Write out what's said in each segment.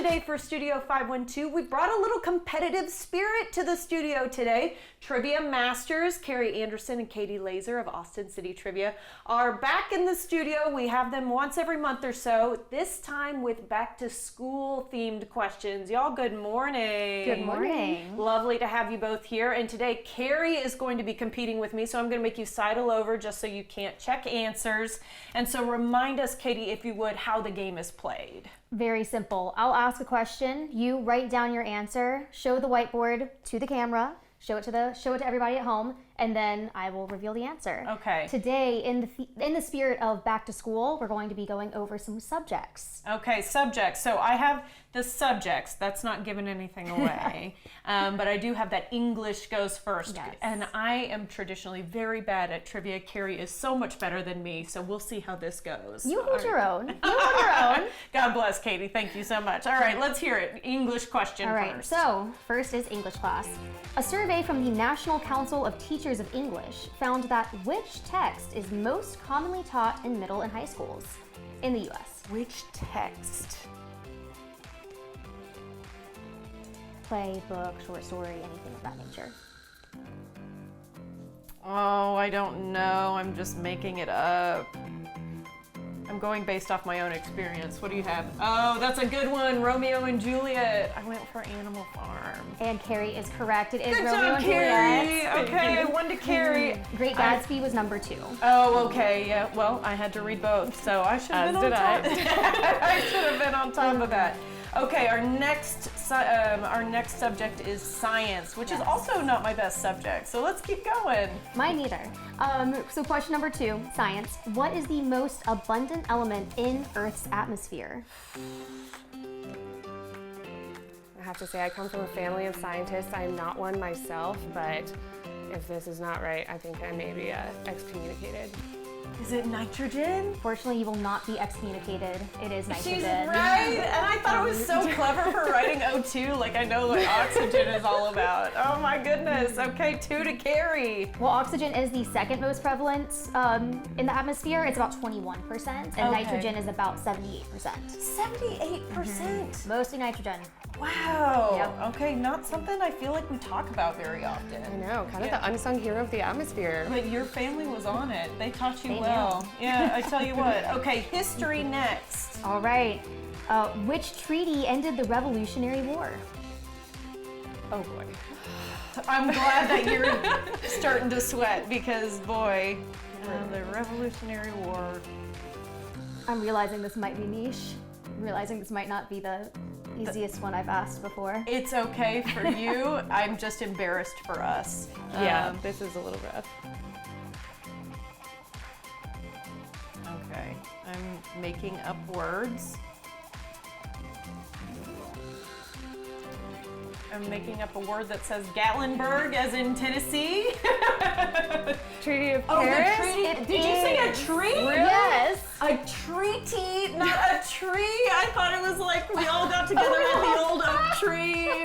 today for Studio 512. We brought a little competitive spirit to the studio today. Trivia Masters, Carrie Anderson and Katie Laser of Austin City Trivia are back in the studio. We have them once every month or so, this time with back to school themed questions. Y'all, good morning. Good morning. Lovely to have you both here. And today, Carrie is going to be competing with me, so I'm going to make you sidle over just so you can't check answers. And so remind us, Katie, if you would, how the game is played. Very simple. I'll ask a question. You write down your answer, show the whiteboard to the camera, show it to everybody at home, and then I will reveal the answer. Okay. Today, in the spirit of back to school, we're going to be going over some subjects. Okay, subjects. So I have the subjects. That's not giving anything away. But I do have that English goes first. Yes. And I am traditionally very bad at trivia. Carrie is so much better than me, so we'll see how this goes. You hold your own. You hold your own. God bless, Katie. Thank you so much. All right, let's hear it. English question All right, first. so first is English class. A survey from the National Council of Teachers of English found that which text is most commonly taught in middle and high schools in the U.S.? Which text? Play, book, short story, anything of that nature. Oh, I don't know. I'm just making it up. I'm going based off my own experience. What do you have? Oh, that's a good one. Romeo and Juliet. I went for Animal Farm. And Carrie is correct. It is Good Romeo job, and Carrie. Juliet. Okay, one to Carrie. Great Gatsby was number 2. Oh, okay. Yeah. Well, I had to read both, so I should have been on top. I should have been on top of that. Okay, our next subject is science, which is also not my best subject. So let's keep going. Mine neither. So question number 2, science. What is the most abundant element in Earth's atmosphere? I have to say, I come from a family of scientists. I'm not one myself, but if this is not right, I think I may be excommunicated. Is it nitrogen? Fortunately, you will not be excommunicated. It is nitrogen. She's right, and I thought it was so clever for writing O2, like I know what oxygen is all about. Oh my goodness. Okay, 2 to Carrie. Well, oxygen is the second most prevalent in the atmosphere. It's about 21%, and Okay. nitrogen is about 78%. 78%. Mostly nitrogen. Wow. Yep. Okay, not something I feel like we talk about very often. I know, kind of the unsung hero of the atmosphere. But your family was on it. They taught you They well. knew. Yeah, I tell you what. Okay, history next. All right. Which treaty ended the Revolutionary War? Oh boy. I'm glad that you're starting to sweat because, boy, the Revolutionary War. I'm realizing this might be niche. I'm realizing this might not be the easiest one I've asked before. It's okay for you. I'm just embarrassed for us. Yeah, this is a little rough. Okay, I'm making up words. I'm making up a word that says Gatlinburg, as in Tennessee. Treaty of Oh, Paris? the treaty. Did you say a tree? Yes. A treaty, not a tree. I thought it was like we all got together at the old oak tree.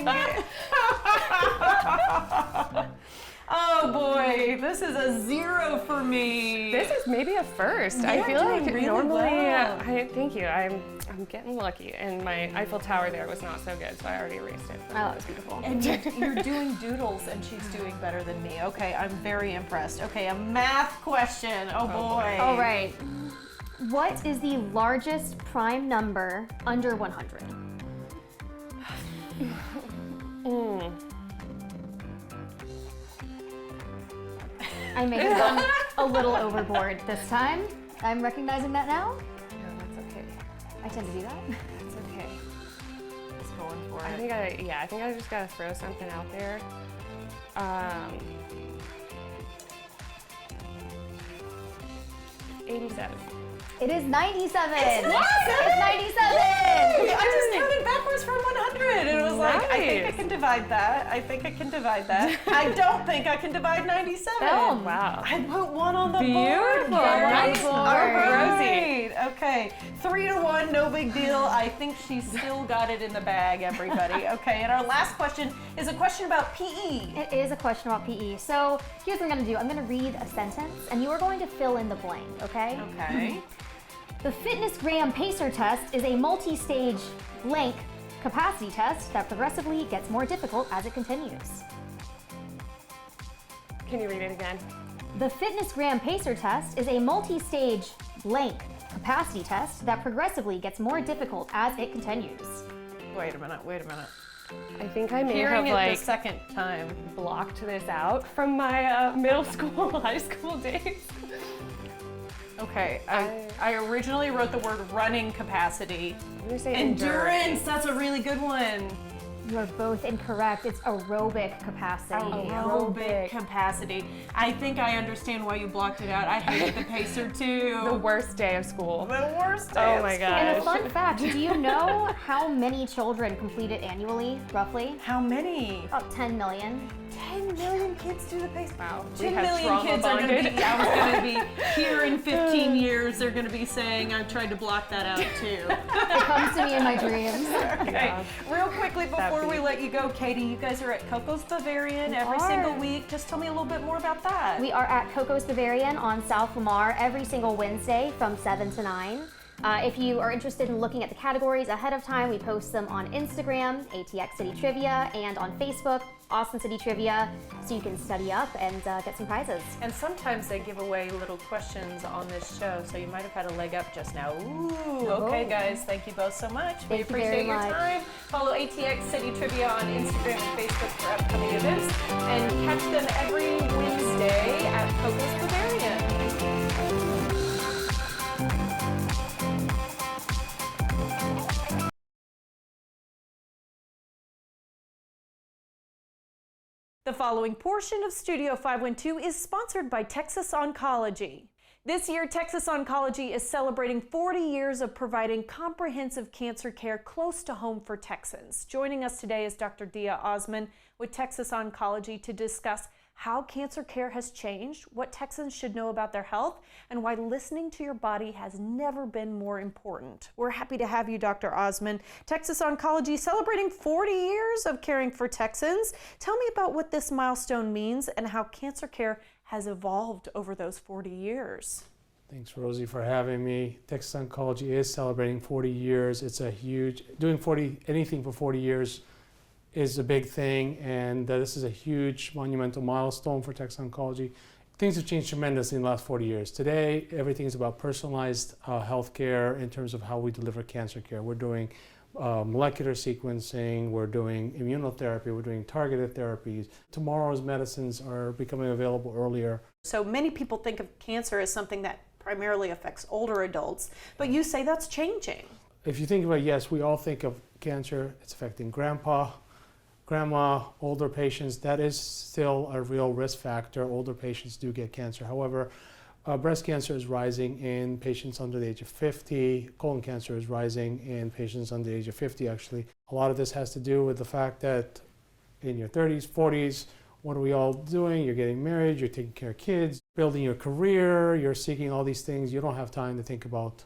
Oh boy, this is a 0 for me. This is maybe a first. You're I feel like doing really normally, well. thank you. I'm getting lucky, and my Eiffel Tower there was not so good, so I already erased it. Oh, that was beautiful. And you're doing doodles, and she's doing better than me. Okay, I'm very impressed. Okay, a math question. Oh boy. All right. What is the largest prime number under 100? I may have gone a little overboard this time. I'm recognizing that now. No, that's okay. I tend to do that. That's okay. Just going for I it. think I just gotta throw something out there. 87. It is 97. It's 97? It's 97. I just counted backwards from 100 and it was like, I think I Nice. can divide that. I think I can divide that. I don't think I can divide 97. Boom. Wow. I put 1 on the Beautiful. board. Carrie. Nice board. All Rosie. right. Okay. 3 to 1, no big deal. I think she's still got it in the bag, everybody. Okay, and our last question is a question about PE. It is a question about PE. So here's what I'm going to do. I'm going to read a sentence, and you are going to fill in the blank, okay? Okay. The Fitness Gram Pacer test is a multi-stage blank capacity test that progressively gets more difficult as it continues. Can you read it again? The Fitness Gram Pacer test is a multi-stage blank capacity test that progressively gets more difficult as it continues. Wait a minute. I think I may Hearing have it the second time. blocked this out from my middle school, high school days. Okay, I originally wrote the word running capacity. I'm gonna say Endurance, that's a really good one. You are both incorrect. It's aerobic capacity. Aerobic capacity. I think I understand why you blocked it out. I hated the pacer too. The worst day of school. The worst day. Oh my gosh. And a fun fact, do you know how many children complete it annually, roughly? How many? About 10 million. 10 million kids do the pacer. Wow. 10 million kids are going to be, I was going to be here in 15 years. They're going to be saying, I tried to block that out too. It comes to me in my dreams. Okay, Yeah. real quickly before That'd we be- let you go, Katie, you guys are at Coco's Bavarian every single week. Just tell me a little bit more about that. We are at Coco's Bavarian on South Lamar every single Wednesday from 7 to 9. If you are interested in looking at the categories ahead of time, we post them on Instagram, ATX City Trivia, and on Facebook, Austin City Trivia, so you can study up and get some prizes. And sometimes they give away little questions on this show, so you might have had a leg up just now. Ooh, okay, guys, thank you both so much. We Thank you appreciate very your much. time. Follow ATX City Trivia on Instagram and Facebook for upcoming events, and catch them every Wednesday at Coco's Bavarian. The following portion of Studio 512 is sponsored by Texas Oncology. This year, Texas Oncology is celebrating 40 years of providing comprehensive cancer care close to home for Texans. Joining us today is Dr. Dia Osman with Texas Oncology to discuss how cancer care has changed, what Texans should know about their health, and why listening to your body has never been more important. We're happy to have you, Dr. Osman. Texas Oncology celebrating 40 years of caring for Texans. Tell me about what this milestone means and how cancer care has evolved over those 40 years. Thanks, Rosie, for having me. Texas Oncology is celebrating 40 years. It's a huge, doing anything for 40 years is a big thing, and this is a huge monumental milestone for Texas Oncology. Things have changed tremendously in the last 40 years. Today, everything is about personalized healthcare in terms of how we deliver cancer care. We're doing molecular sequencing, we're doing immunotherapy, we're doing targeted therapies. Tomorrow's medicines are becoming available earlier. So many people think of cancer as something that primarily affects older adults, but you say that's changing. If you think about it, yes, we all think of cancer, it's affecting grandpa, grandma, older patients. That is still a real risk factor. Older patients do get cancer. However, breast cancer is rising in patients under the age of 50. Colon cancer is rising in patients under the age of 50, actually. A lot of this has to do with the fact that in your 30s, 40s, what are we all doing? You're getting married, you're taking care of kids, building your career, you're seeking all these things. You don't have time to think about,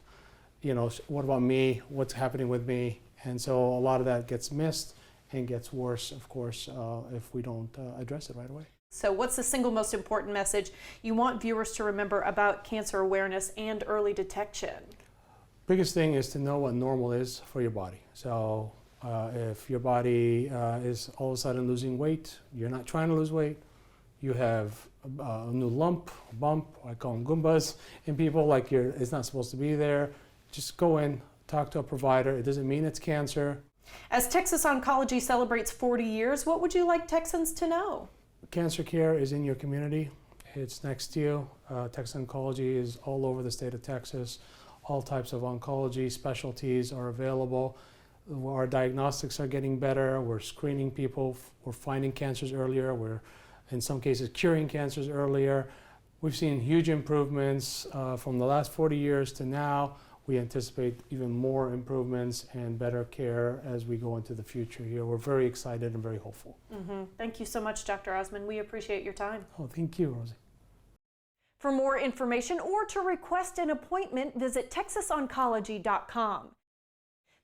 what about me? What's happening with me? And so a lot of that gets missed and gets worse, of course, if we don't address it right away. So what's the single most important message you want viewers to remember about cancer awareness and early detection? Biggest thing is to know what normal is for your body. So if your body is all of a sudden losing weight, you're not trying to lose weight, you have a new lump, a bump, I call them Goombas, in people, like it's not supposed to be there, just go in, talk to a provider. It doesn't mean it's cancer. As Texas Oncology celebrates 40 years, what would you like Texans to know? Cancer care is in your community. It's next to you. Texas Oncology is all over the state of Texas. All types of oncology specialties are available. Our diagnostics are getting better. We're screening people. We're finding cancers earlier. We're, in some cases, curing cancers earlier. We've seen huge improvements from the last 40 years to now. We anticipate even more improvements and better care as we go into the future here. We're very excited and very hopeful. Thank you so much, Dr. Osman. We appreciate your time. Oh, thank you, Rosie. For more information or to request an appointment, visit texasoncology.com.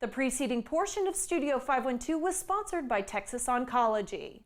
The preceding portion of Studio 512 was sponsored by Texas Oncology.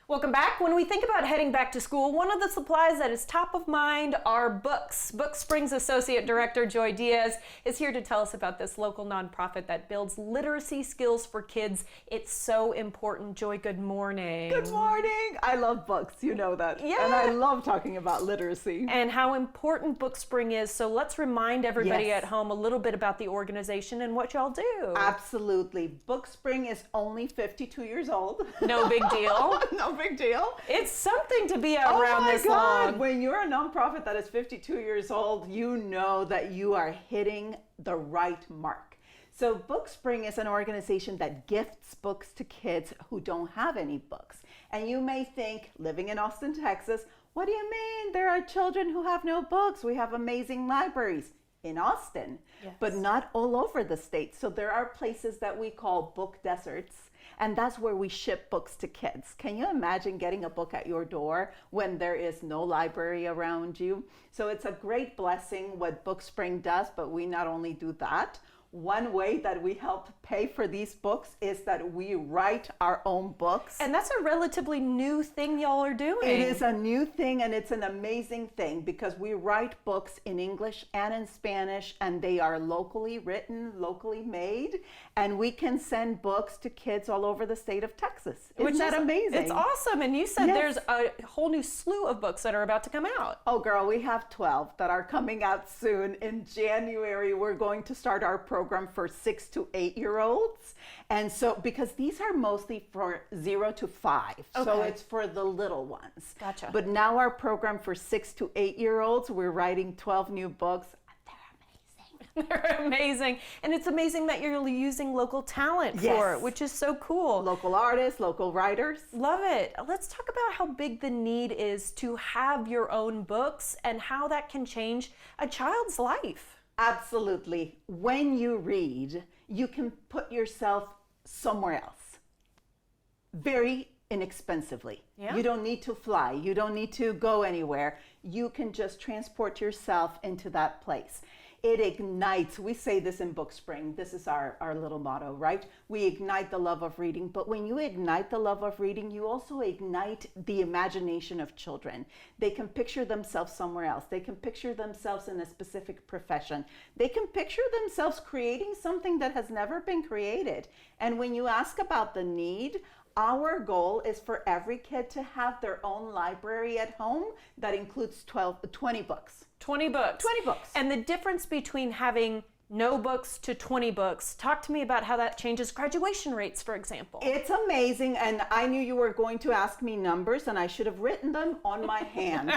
Welcome back. When we think about heading back to school, one of the supplies that is top of mind are books. Bookspring's Associate Director Joy Diaz is here to tell us about this local nonprofit that builds literacy skills for kids. It's so important. Joy, good morning. Good morning. I love books, you know that. Yeah. And I love talking about literacy. And how important Bookspring is. So let's remind everybody Yes. at home a little bit about the organization and what y'all do. Absolutely. Bookspring is only 52 years old. No big deal. No big deal. It's something to be around this long. When you're a nonprofit that is 52 years old, you know that you are hitting the right mark. So Bookspring is an organization that gifts books to kids who don't have any books. And you may think, living in Austin, Texas, what do you mean? There are children who have no books. We have amazing libraries in Austin, but not all over the state. So there are places that we call book deserts. And that's where we ship books to kids. Can you imagine getting a book at your door when there is no library around you? So it's a great blessing what Bookspring does, but we not only do that. One way that we help pay for these books is that we write our own books. And that's a relatively new thing y'all are doing. It is a new thing, and it's an amazing thing because we write books in English and in Spanish, and they are locally written, locally made, and we can send books to kids all over the state of Texas. Isn't that amazing? It's awesome. And you said Yes. there's a whole new slew of books that are about to come out. Oh, girl, we have 12 that are coming out soon. In January, we're going to start our program for 6 to 8 year olds. And so, because these are mostly for 0 to 5. So Okay. it's for the little ones. Gotcha. But now our program for 6 to 8 year olds, we're writing 12 new books. They're amazing. And it's amazing that you're using local talent for Yes. it, which is so cool. Local artists, local writers. Love it. Let's talk about how big the need is to have your own books and how that can change a child's life. Absolutely. When you read, you can put yourself somewhere else very inexpensively. Yeah. You don't need to fly. You don't need to go anywhere. You can just transport yourself into that place. It ignites, we say this in Bookspring, this is our little motto, right? We ignite the love of reading, but when you ignite the love of reading, you also ignite the imagination of children. They can picture themselves somewhere else. They can picture themselves in a specific profession. They can picture themselves creating something that has never been created. And when you ask about the need, our goal is for every kid to have their own library at home that includes 20 books. 20 books. 20 books. And the difference between having no books to 20 books, talk to me about how that changes graduation rates, for example. It's amazing, and I knew you were going to ask me numbers, and I should have written them on my hand.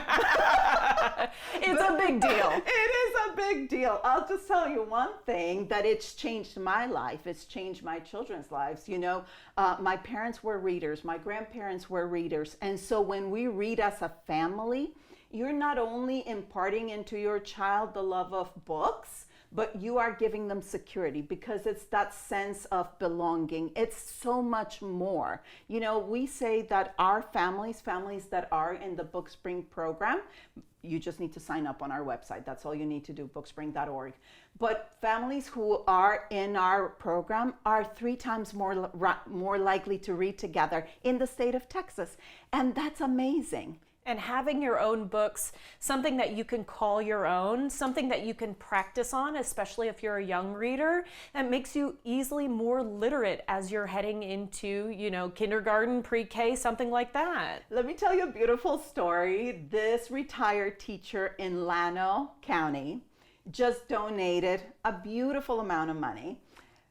It's a big deal. It is a big deal. I'll just tell you one thing, that it's changed my life. It's changed my children's lives. You know, my parents were readers. My grandparents were readers. And so when we read as a family, you're not only imparting into your child the love of books, but you are giving them security because it's that sense of belonging. It's so much more. You know, we say that our families that are in the Bookspring program, you just need to sign up on our website. That's all you need to do, bookspring.org. But families who are in our program are 3 times more likely to read together in the state of Texas. And that's amazing. And having your own books, something that you can call your own, something that you can practice on, especially if you're a young reader, that makes you easily more literate as you're heading into, you know, kindergarten, pre-K, something like that. Let me tell you a beautiful story. This retired teacher in Llano County just donated a beautiful amount of money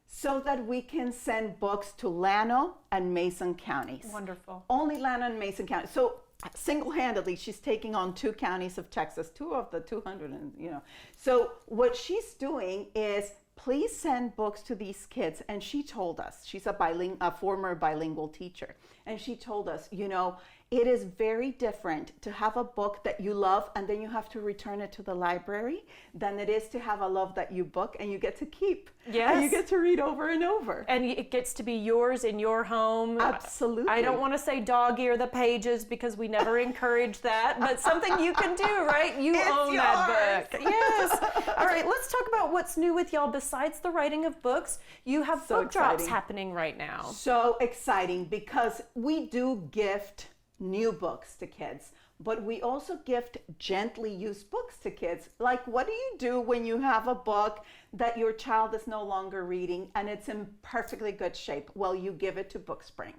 so that we can send books to Llano and Mason counties. Wonderful. Only Llano and Mason counties. So single-handedly, she's taking on 2 counties of Texas, 2 of the 200, and you know. So what she's doing is, please send books to these kids. And she told us, she's a former bilingual teacher, and she told us, you know, it is very different to have a book that you love and then you have to return it to the library than it is to have a love that you book and you get to keep. Yes. And you get to read over and over. And it gets to be yours in your home. Absolutely. I don't want to say dog ear the pages because we never encourage that, but something you can do, right? You It's own that book. yours. Yes. All right, let's talk about what's new with y'all. Besides the writing of books, you have So book drops exciting. happening right now. So exciting because we do gift new books to kids, but we also gift gently used books to kids. Like, what do you do when you have a book that your child is no longer reading and it's in perfectly good shape? Well, you give it to Bookspring.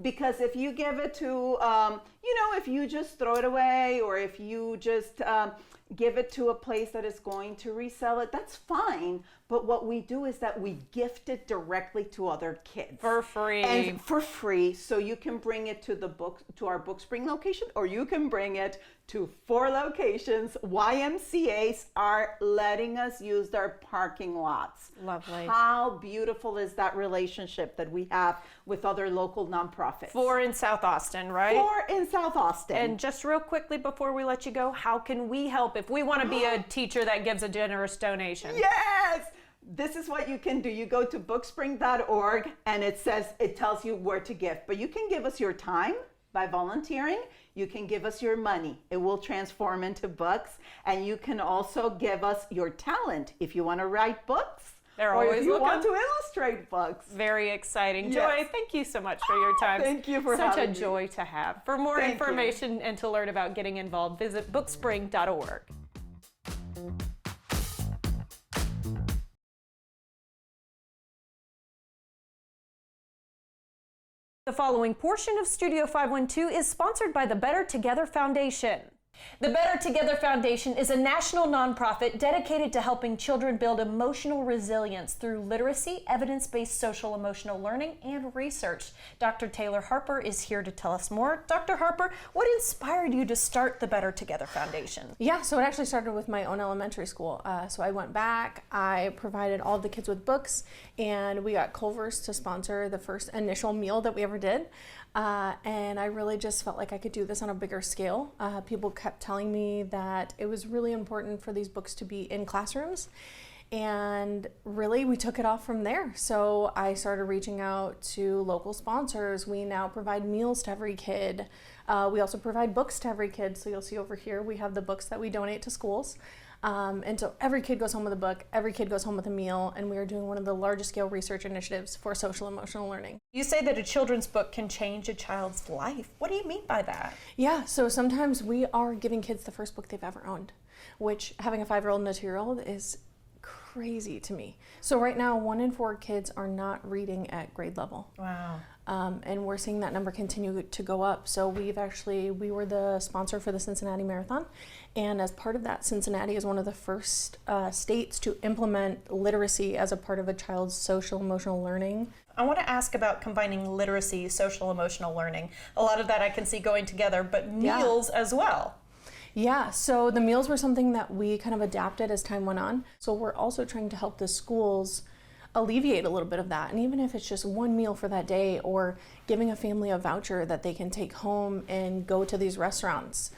Because if you give it to, if you just throw it away, or if you just give it to a place that is going to resell it, that's fine. But what we do is that we gift it directly to other kids. For free. And for free, so you can bring it to our Bookspring location, or you can bring it to 4 locations. YMCAs are letting us use their parking lots. Lovely. How beautiful is that relationship that we have with other local nonprofits? 4 in South Austin, right? 4 in South Austin. And just real quickly before we let you go, how can we help if we want to be a teacher that gives a generous donation? Yes! This is what you can do. You go to bookspring.org and it tells you where to give. But you can give us your time by volunteering. You can give us your money. It will transform into books. And you can also give us your talent if you want to write books. They're or always if you looking. want to illustrate books. Very exciting. Yes. Joy, thank you so much for your time. Thank you for Such having a me. joy to have. For more Thank you. information and to learn about getting involved, visit bookspring.org. The following portion of Studio 512 is sponsored by the Better Together Foundation. The Better Together Foundation is a national nonprofit dedicated to helping children build emotional resilience through literacy, evidence-based social emotional learning, and research. Dr. Taylor Harper is here to tell us more. Dr. Harper, what inspired you to start the Better Together Foundation? Yeah, so it actually started with my own elementary school. So I went back, I provided all of the kids with books, and we got Culver's to sponsor the first initial meal that we ever did. And I really just felt like I could do this on a bigger scale. People kept telling me that it was really important for these books to be in classrooms. And really, we took it off from there. So I started reaching out to local sponsors. We now provide meals to every kid. We also provide books to every kid. So you'll see over here, we have the books that we donate to schools. And so every kid goes home with a book, every kid goes home with a meal, and we are doing one of the largest scale research initiatives for social emotional learning. You say that a children's book can change a child's life. What do you mean by that? Yeah, so sometimes we are giving kids the first book they've ever owned, which having a 5-year-old and a 2-year-old is crazy to me. So right now, 1 in 4 kids are not reading at grade level. Wow. And we're seeing that number continue to go up. So we were the sponsor for the Cincinnati Marathon. And as part of that, Cincinnati is one of the first states to implement literacy as a part of a child's social emotional learning. I want to ask about combining literacy, social emotional learning. A lot of that I can see going together, but meals as well. Yeah, so the meals were something that we kind of adapted as time went on. So we're also trying to help the schools alleviate a little bit of that. And even if it's just one meal for that day, or giving a family a voucher that they can take home and go to these restaurants,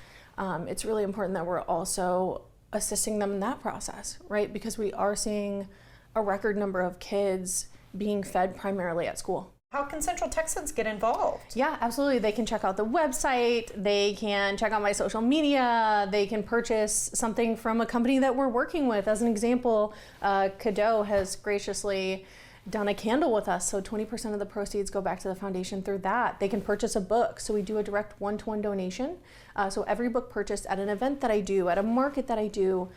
it's really important that we're also assisting them in that process, right? Because we are seeing a record number of kids being fed primarily at school. How can Central Texans get involved? Yeah, absolutely. They can check out the website, they can check out my social media, they can purchase something from a company that we're working with. As an example, Cadeau has graciously done a candle with us, so 20% of the proceeds go back to the foundation through that. They can purchase a book, so we do a direct one-to-one donation. So every book purchased at an event that I do, at a market that I do,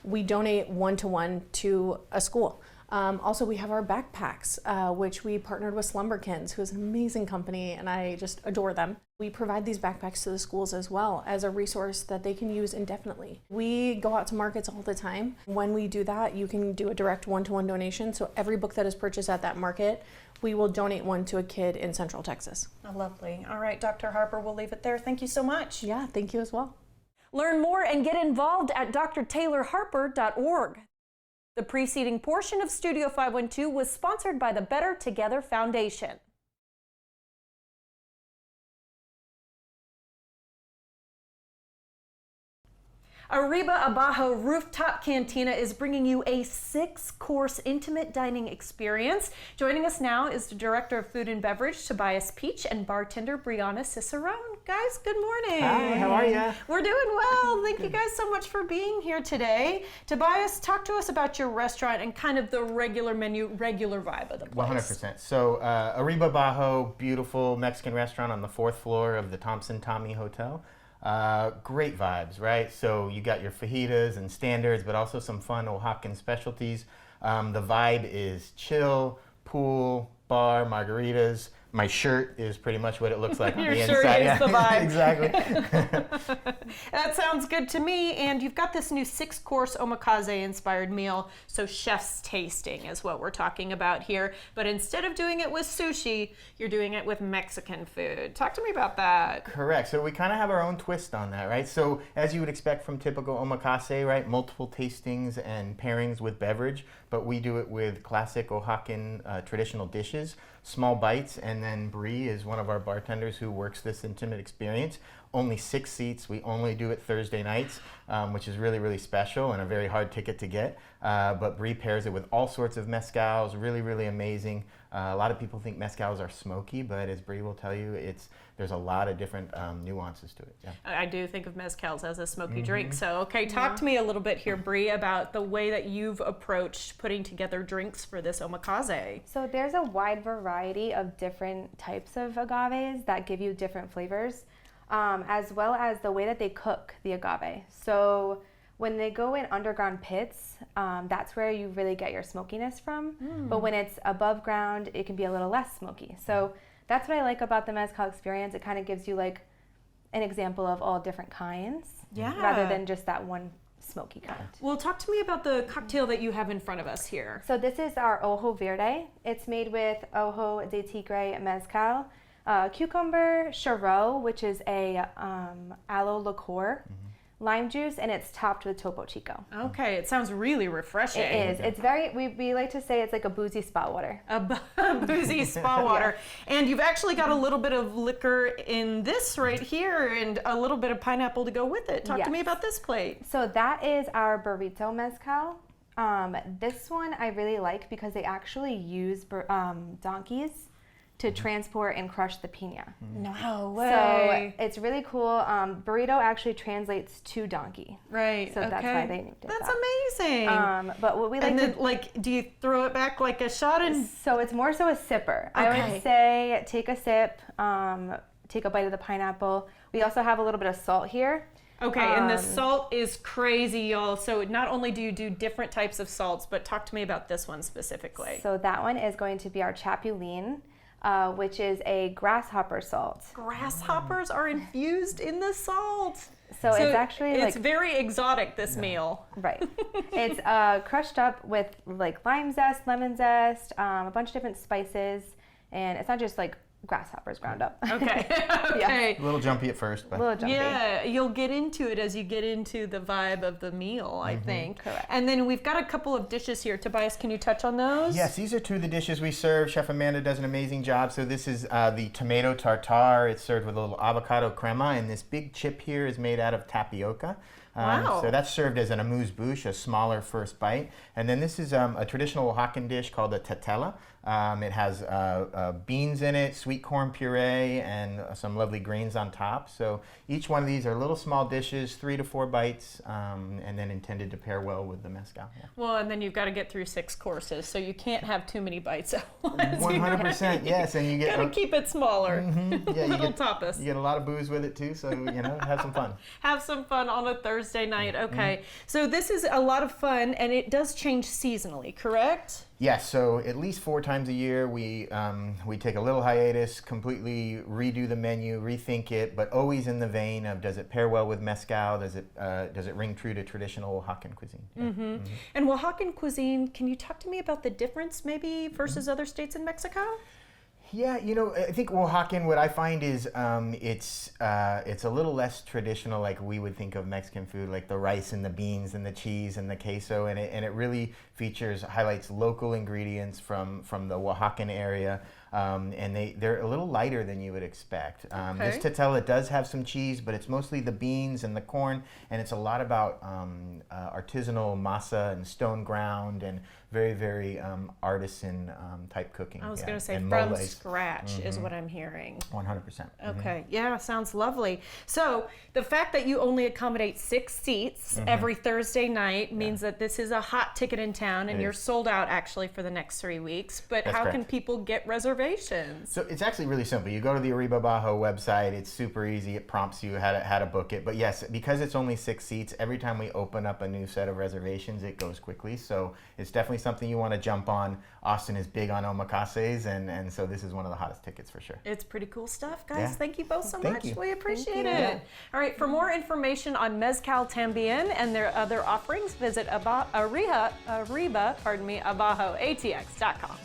we donate one-to-one to a school. Also, we have our backpacks, which we partnered with Slumberkins, who is an amazing company, and I just adore them. We provide these backpacks to the schools as well as a resource that they can use indefinitely. We go out to markets all the time. When we do that, you can do a direct one-to-one donation. So every book that is purchased at that market, we will donate one to a kid in Central Texas. Oh, lovely. All right, Dr. Harper, we'll leave it there. Thank you so much. Yeah, thank you as well. Learn more and get involved at drtaylorharper.org. The preceding portion of Studio 512 was sponsored by the Better Together Foundation. Arriba Abajo Rooftop Cantina is bringing you a 6-course intimate dining experience. Joining us now is the Director of Food and Beverage, Tobias Peach, and bartender, Brianna Cicerone. Guys, good morning. Hi, how are you? We're doing well. Thank you guys so much for being here today. Tobias, talk to us about your restaurant and kind of the regular menu, regular vibe of the place. 100%. So Arriba Bajo, beautiful Mexican restaurant on the 4th floor of the Thompson Tommy Hotel. Great vibes, right? So you got your fajitas and standards, but also some fun Oaxacan specialties. The vibe is chill, pool, bar, margaritas. My shirt is pretty much what it looks like on Your the shirt inside. is the vibe. Exactly. That sounds good to me. And you've got this new 6-course omakase-inspired meal. So chef's tasting is what we're talking about here. But instead of doing it with sushi, you're doing it with Mexican food. Talk to me about that. Correct. So we kind of have our own twist on that, right? So as you would expect from typical omakase, right? Multiple tastings and pairings with beverage, but we do it with classic Oaxacan traditional dishes, small bites, and then Bree is one of our bartenders who works this intimate experience. Only 6 seats. We only do it Thursday nights, which is really, really special and a very hard ticket to get. But Bree pairs it with all sorts of mezcals, really, really amazing. A lot of people think mezcals are smoky, but as Bree will tell you, there's a lot of different nuances to it. Yeah. I do think of mezcals as a smoky drink. So, okay, talk to me a little bit here, Bree, about the way that you've approached putting together drinks for this omakase. So there's a wide variety of different types of agaves that give you different flavors, as well as the way that they cook the agave. So when they go in underground pits, that's where you really get your smokiness from. But when it's above ground, it can be a little less smoky. So that's what I like about the mezcal experience. It kind of gives you like an example of all different kinds, rather than just that one smoky kind. Well, talk to me about the cocktail that you have in front of us here. So this is our Ojo Verde. It's made with Ojo de Tigre mezcal, cucumber, churro, which is a aloe liqueur, lime juice, and it's topped with Topo Chico. Okay, it sounds really refreshing. It is. It's very, we like to say it's like a boozy spa water. A boozy spa water. And you've actually got a little bit of liquor in this right here and a little bit of pineapple to go with it. Talk to me about this plate. So that is our burrito mezcal. This one I really like because they actually use donkeys to transport and crush the piña. No way. So it's really cool. Burrito actually translates to donkey. Right. So that's why they named it That's that. amazing. But what we like and to then, like, do you throw it back like a shot? And so it's more so a sipper. I would say take a sip, take a bite of the pineapple. We also have a little bit of salt here. Okay, and the salt is crazy, y'all. So not only do you do different types of salts, but talk to me about this one specifically. So that one is going to be our chapulín, which is a grasshopper salt. Grasshoppers are infused in the salt. So it's actually it's very exotic, this meal. Right. It's crushed up with like lime zest, lemon zest, a bunch of different spices, and it's not just like grasshoppers ground up. Okay. Okay. A little jumpy at first, but A little jumpy. Yeah, you'll get into it as you get into the vibe of the meal, I think. Correct. And then we've got a couple of dishes here. Tobias, can you touch on those? yes, these are 2 of the dishes we serve. Chef Amanda does an amazing job. So this is the tomato tartare. It's served with a little avocado crema, and this big chip here is made out of tapioca. Wow. So that's served as an amuse-bouche, a smaller first bite. And then this is a traditional Oaxacan dish called a tetela. It has beans in it, sweet corn puree, and some lovely greens on top. So each one of these are little small dishes, 3 to 4 bites, and then intended to pair well with the mezcal. Yeah. Well, and then you've got to get through 6 courses, so you can't have too many bites at once. 100%, yes, and you get Gotta keep it smaller. yeah, you Little get, tapas. you get a lot of booze with it too, so have some fun. Have some fun on a Thursday night. Okay, so this is a lot of fun, and it does change seasonally, correct? Yes, so at least 4 times a year we take a little hiatus, completely redo the menu, rethink it, but always in the vein of does it pair well with mezcal? Does it ring true to traditional Oaxacan cuisine? Yeah. And Oaxacan cuisine, can you talk to me about the difference maybe versus other states in Mexico? Yeah, I think Oaxacan, what I find is it's a little less traditional, like we would think of Mexican food, like the rice and the beans and the cheese and the queso, and it really highlights local ingredients from the Oaxacan area. and they're a little lighter than you would expect. This Okay. Titella does have some cheese, but it's mostly the beans and the corn, and it's a lot about artisanal masa and stone ground and very, very artisan type cooking. I was yeah. going to say And from moles. scratch is what I'm hearing. 100%. Okay, yeah, sounds lovely. So the fact that you only accommodate 6 seats every Thursday night means that this is a hot ticket in town, and It you're is. sold out actually for the next 3 weeks. But That's how can correct. people get reservations? So it's actually really simple. You go to the Ariba Bajo website. It's super easy. It prompts you how to book it. But yes, because it's only 6 seats, every time we open up a new set of reservations, it goes quickly. So it's definitely something you want to jump on. Austin is big on omakases, and so this is one of the hottest tickets for sure. It's pretty cool stuff, guys. Yeah. Thank you both so Thank much. you. We appreciate it. All right, for more information on Mezcal Tambien and their other offerings, visit AbajoATX.com.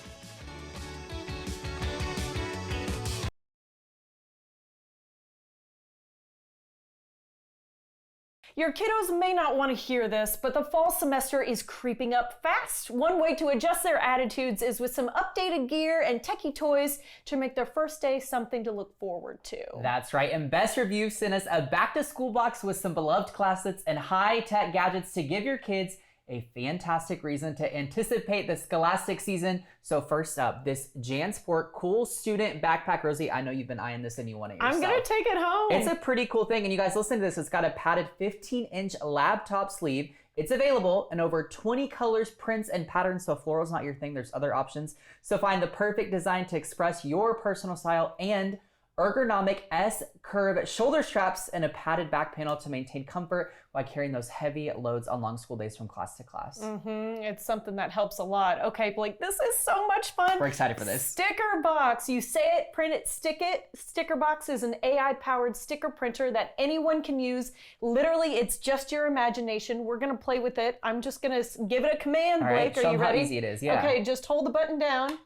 Your kiddos may not want to hear this, but the fall semester is creeping up fast. One way to adjust their attitudes is with some updated gear and techie toys to make their first day something to look forward to. That's right, and Best Review sent us a back-to-school box with some beloved classics and high-tech gadgets to give your kids a fantastic reason to anticipate the scholastic season. So first up, this JanSport Cool Student Backpack. Rosie, I know you've been eyeing this and you want it yourself. I'm gonna take it home. It's a pretty cool thing, and you guys listen to this. It's got a padded 15-inch laptop sleeve. It's available in over 20 colors, prints, and patterns, so floral's not your thing. There's other options. So find the perfect design to express your personal style, and ergonomic S-curve shoulder straps and a padded back panel to maintain comfort while carrying those heavy loads on long school days from class to class. It's something that helps a lot. Okay, Blake, this is so much fun. We're excited for this. Sticker Box. You say it, print it, stick it. Sticker Box is an AI-powered sticker printer that anyone can use. Literally, it's just your imagination. We're gonna play with it. I'm just gonna give it a command, All right, Blake. show Are you 'em how ready? easy it is, yeah. Okay, just hold the button down.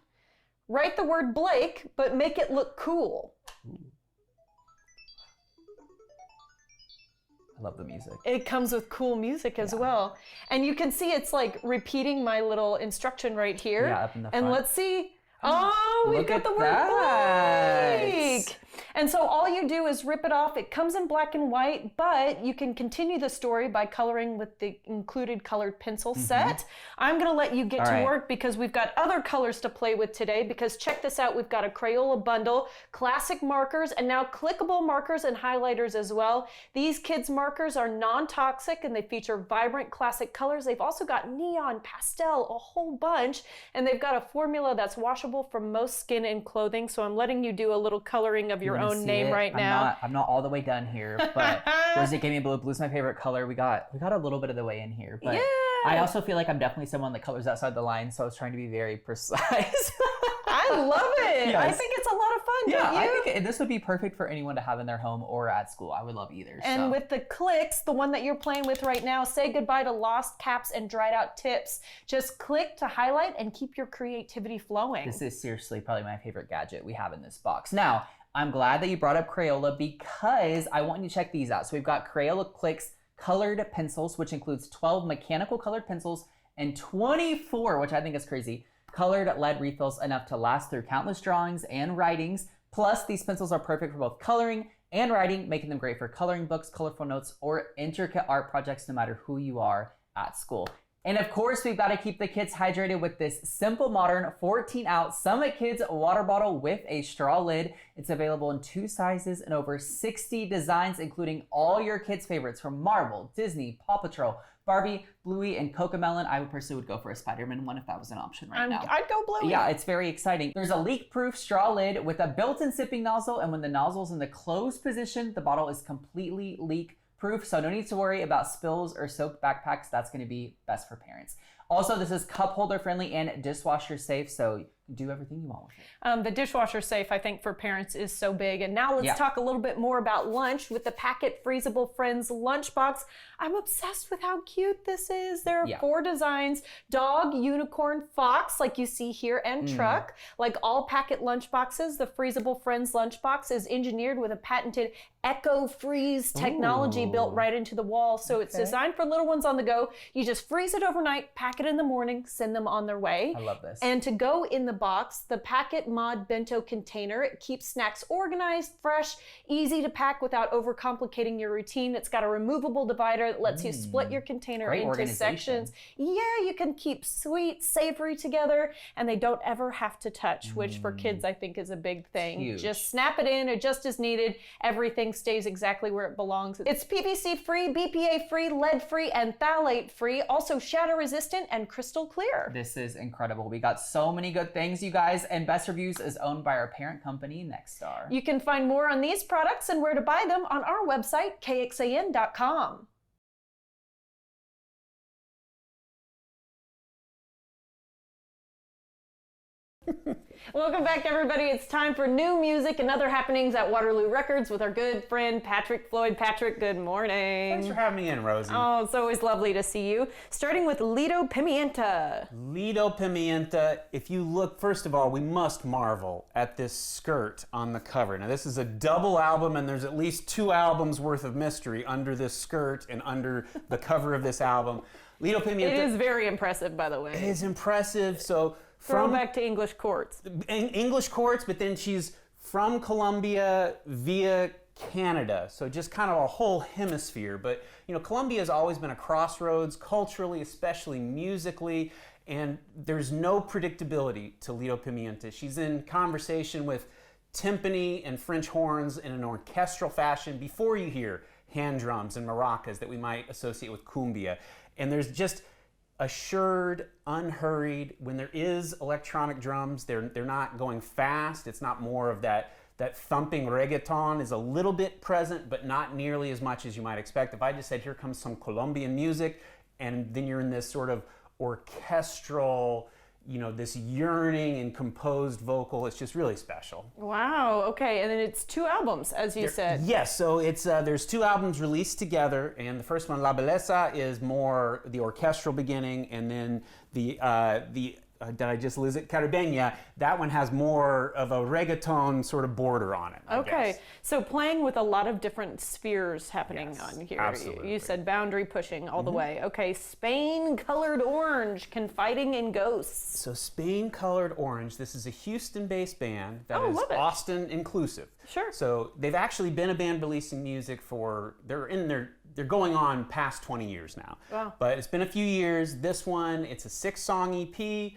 Write the word Blake, but make it look cool. I love the music. It comes with cool music as well. And you can see it's like repeating my little instruction right here. Yeah, up in the And front. let's see. Oh, we've Look got at the word that. Blake. And so all you do is rip it off. It comes in black and white, but you can continue the story by coloring with the included colored pencil set. I'm gonna let you get All to right. work because we've got other colors to play with today, because check this out. We've got a Crayola bundle, classic markers, and now clickable markers and highlighters as well. These kids' markers are non-toxic and they feature vibrant classic colors. They've also got neon, pastel, a whole bunch, and they've got a formula that's washable from most skin and clothing. So I'm letting you do a little coloring of your wanna own see name it? right now. I'm not all the way done here, but Rosie gave me blue. Blue's my favorite color. We got a little bit of the way in here, but Yeah. I also feel like I'm definitely someone that colors outside the line, so I was trying to be very precise. I love it. I Yes. think it's a lot of fun, Yeah, don't you? I think this would be perfect for anyone to have in their home or at school. I would love either. And so. with the clicks, the one that you're playing with right now, say goodbye to lost caps and dried out tips. Just click to highlight and keep your creativity flowing. This is seriously probably my favorite gadget we have in this box. Now, I'm glad that you brought up Crayola because I want you to check these out. So we've got Crayola Clicks colored pencils, which includes 12 mechanical colored pencils and 24, which I think is crazy, colored lead refills enough to last through countless drawings and writings. Plus, these pencils are perfect for both coloring and writing, making them great for coloring books, colorful notes, or intricate art projects, no matter who you are at school. And of course, we've got to keep the kids hydrated with this simple, modern 14-ounce Summit Kids water bottle with a straw lid. It's available in 2 sizes and over 60 designs, including all your kids' favorites from Marvel, Disney, Paw Patrol, Barbie, Bluey, and Cocomelon. I would personally go for a Spider-Man one if that was an option right now. I'd go blue. Yeah, it's very exciting. There's a leak-proof straw lid with a built-in sipping nozzle, and when the nozzle's in the closed position, the bottle is completely leak-proof, so no need to worry about spills or soaked backpacks. That's going to be best for parents. Also, this is cup holder friendly and dishwasher safe, so you can do everything you want with it. The dishwasher safe, I think, for parents is so big. And now let's talk a little bit more about lunch with the Packet Freezable Friends lunchbox. I'm obsessed with how cute this is. There are 4 designs: dog, unicorn, fox, like you see here, and truck. Like all Packet lunchboxes, the Freezable Friends lunchbox is engineered with a patented Eco Freeze technology built right into the wall. So it's designed for little ones on the go. You just freeze it overnight, pack it in the morning, send them on their way. I love this. And to go in the box, the Packet Mod Bento Container. It keeps snacks organized, fresh, easy to pack without overcomplicating your routine. It's got a removable divider that lets you split your container Great into organization. sections. Yeah, you can keep sweet, savory together, and they don't ever have to touch, which for kids I think is a big thing. Huge. Just snap it in, adjust as needed. Everything stays exactly where it belongs. It's PVC free, BPA free, lead free, and phthalate free. Also shatter resistant and crystal clear. This is incredible. We got so many good things, you guys, and Best Reviews is owned by our parent company, Nexstar. You can find more on these products and where to buy them on our website, kxan.com. Welcome back, everybody. It's time for new music and other happenings at Waterloo Records with our good friend Patrick Floyd. Patrick, good morning. Thanks for having me in, Rosie. Oh, it's always lovely to see you. Starting with Lido Pimienta. Lido Pimienta, if you look, first of all, we must marvel at this skirt on the cover. Now, this is a double album, and there's at least 2 albums worth of mystery under this skirt and under the cover of this album. Lido Pimienta. It is very impressive, by the way. It is impressive. So, Throwback to English courts. English courts, but then she's from Colombia via Canada. So just kind of a whole hemisphere. But, you know, Colombia has always been a crossroads culturally, especially musically, and there's no predictability to Lido Pimienta. She's in conversation with timpani and French horns in an orchestral fashion before you hear hand drums and maracas that we might associate with cumbia. And there's just assured, unhurried. When there is electronic drums, they're not going fast. It's not more of that thumping reggaeton is a little bit present, but not nearly as much as you might expect. If I just said, here comes some Colombian music, and then you're in this sort of orchestral, you know, this yearning and composed vocal, it's just really special. Wow, okay, and then it's 2 albums, as you said. Yes, so it's there's 2 albums released together, and the first one, La Belleza, is more the orchestral beginning, and then the did I just lose it? Caribeña, that one has more of a reggaeton sort of border on it. I guess. So playing with a lot of different spheres happening on here. Absolutely. You said boundary pushing all the way. Okay, Spain Colored Orange, Confiding in Ghosts. So Spain Colored Orange, this is a Houston-based band that is love it. Austin inclusive. Sure. So they've actually been a band releasing music they're going on past 20 years now. Wow. But it's been a few years. This one, it's a 6-song EP.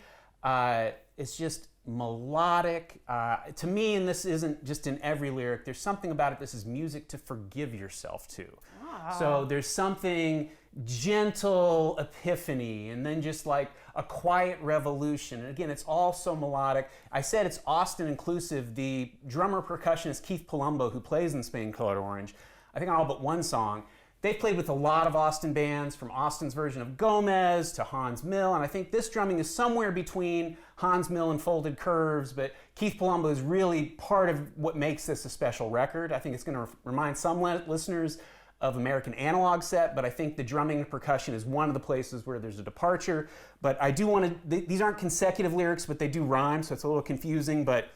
It's just melodic. To me, and this isn't just in every lyric, there's something about it. This is music to forgive yourself to. Wow. So there's something gentle epiphany, and then just like a quiet revolution. And again, it's all so melodic. I said it's Austin inclusive. The drummer percussionist Keith Palumbo, who plays in Spain Colored Orange, I think on all but one song, they've played with a lot of Austin bands, from Austin's version of Gomez to Hans Mill, and I think this drumming is somewhere between Hans Mill and Folded Curves, but Keith Palumbo is really part of what makes this a special record. I think it's going to remind some listeners of American Analog Set, but I think the drumming and percussion is one of the places where there's a departure. But I do want to, these aren't consecutive lyrics, but they do rhyme, so it's a little confusing, but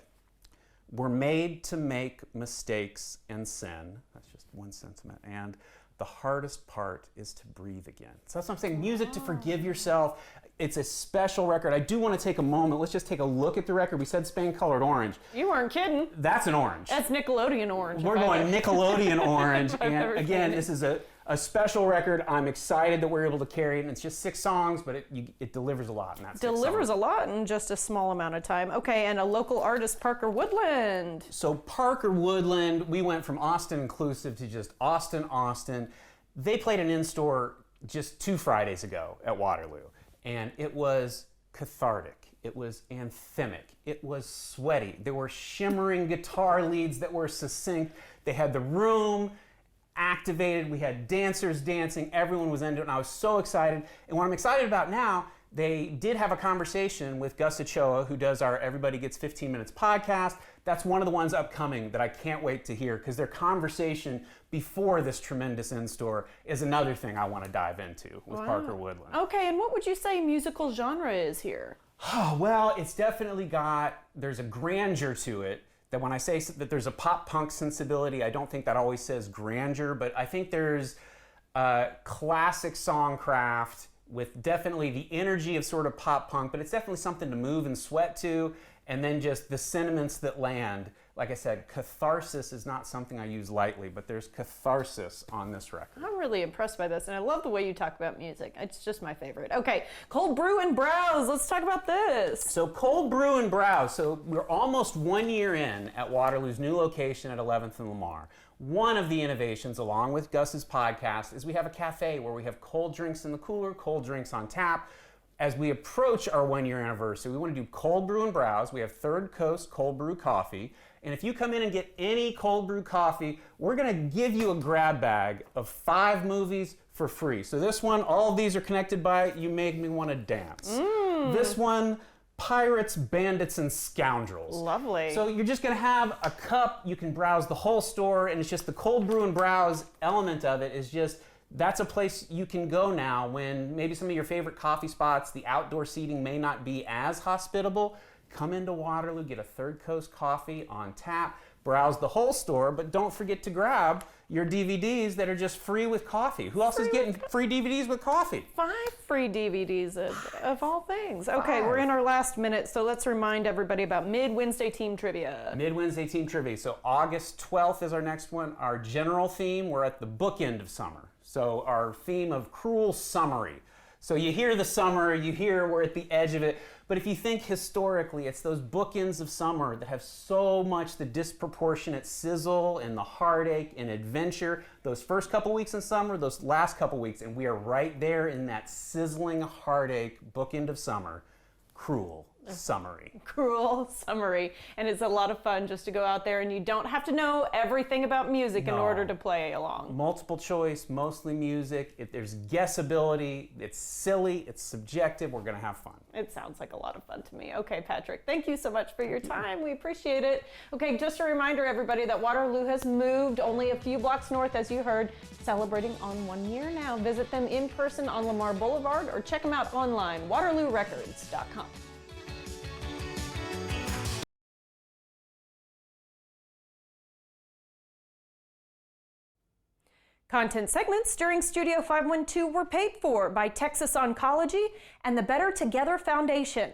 we're made to make mistakes and sin. That's just one sentiment. And the hardest part is to breathe again. So that's what I'm saying, music to forgive yourself. It's a special record. I do want to take a moment. Let's just take a look at the record. We said Spain Colored Orange. You weren't kidding. That's an orange. That's Nickelodeon orange. We're going Nickelodeon orange. And again, seen it. this is a special record. I'm excited that we're able to carry it. And it's just 6 songs, but it delivers a lot in that 6 Delivers songs. a lot in just a small amount of time. Okay, and a local artist, Parker Woodland. So Parker Woodland, we went from Austin inclusive to just Austin. They played an in-store just 2 Fridays ago at Waterloo. And it was cathartic. It was anthemic. It was sweaty. There were shimmering guitar leads that were succinct. They had the room activated. We had dancers dancing. Everyone was into it, and I was so excited. And what I'm excited about now, they did have a conversation with Gus Ochoa, who does our Everybody Gets 15 Minutes podcast. That's one of the ones upcoming that I can't wait to hear, because their conversation before this tremendous in-store is another thing I want to dive into with Parker Woodland. Okay, and what would you say musical genre is here? Oh, well, it's definitely there's a grandeur to it. That when I say that there's a pop-punk sensibility, I don't think that always says grandeur, but I think there's classic songcraft with definitely the energy of sort of pop-punk, but it's definitely something to move and sweat to. and then just the sentiments that land. Like I said, catharsis is not something I use lightly, but there's catharsis on this record. I'm really impressed by this, and I love the way you talk about music. It's just my favorite. Okay, cold brew and browse. Let's talk about this. So cold brew and browse. So we're almost 1 year in at Waterloo's new location at 11th and Lamar. One of the innovations, along with Gus's podcast, is we have a cafe where we have cold drinks in the cooler, cold drinks on tap. As we approach our 1 year anniversary, we want to do cold brew and browse. We have Third Coast cold brew coffee. And if you come in and get any cold brew coffee, we're going to give you a grab bag of 5 movies for free. So this one, all of these are connected by You Make Me Want to Dance. This one, Pirates, Bandits, and Scoundrels. Lovely. So you're just going to have a cup. You can browse the whole store, and it's just the cold brew and browse element of it is just, that's a place you can go now when maybe some of your favorite coffee spots, the outdoor seating may not be as hospitable. Come into Waterloo, get a Third Coast coffee on tap, browse the whole store, but don't forget to grab your DVDs that are just free with coffee. Who else is getting free DVDs with coffee? 5 free DVDs of all things. Okay, we're in our last minute, so let's remind everybody about Mid-Wednesday Team Trivia. Mid-Wednesday Team Trivia. So August 12th is our next one. Our general theme, we're at the bookend of summer. So our theme of cruel summery. So you hear the summer, you hear we're at the edge of it, but if you think historically, it's those bookends of summer that have so much the disproportionate sizzle and the heartache and adventure. Those first couple weeks in summer, those last couple weeks, and we are right there in that sizzling heartache bookend of summer. Cruel summery. Cruel summery. And it's a lot of fun just to go out there, and you don't have to know everything about music in order to play along. Multiple choice, mostly music. If there's guessability, it's silly, it's subjective, we're gonna have fun. It sounds like a lot of fun to me. Okay, Patrick, thank you so much for your time. We appreciate it. Okay, just a reminder, everybody, that Waterloo has moved only a few blocks north, as you heard, celebrating on 1 year now. Visit them in person on Lamar Boulevard or check them out online, waterloorecords.com. Content segments during Studio 512 were paid for by Texas Oncology and the Better Together Foundation.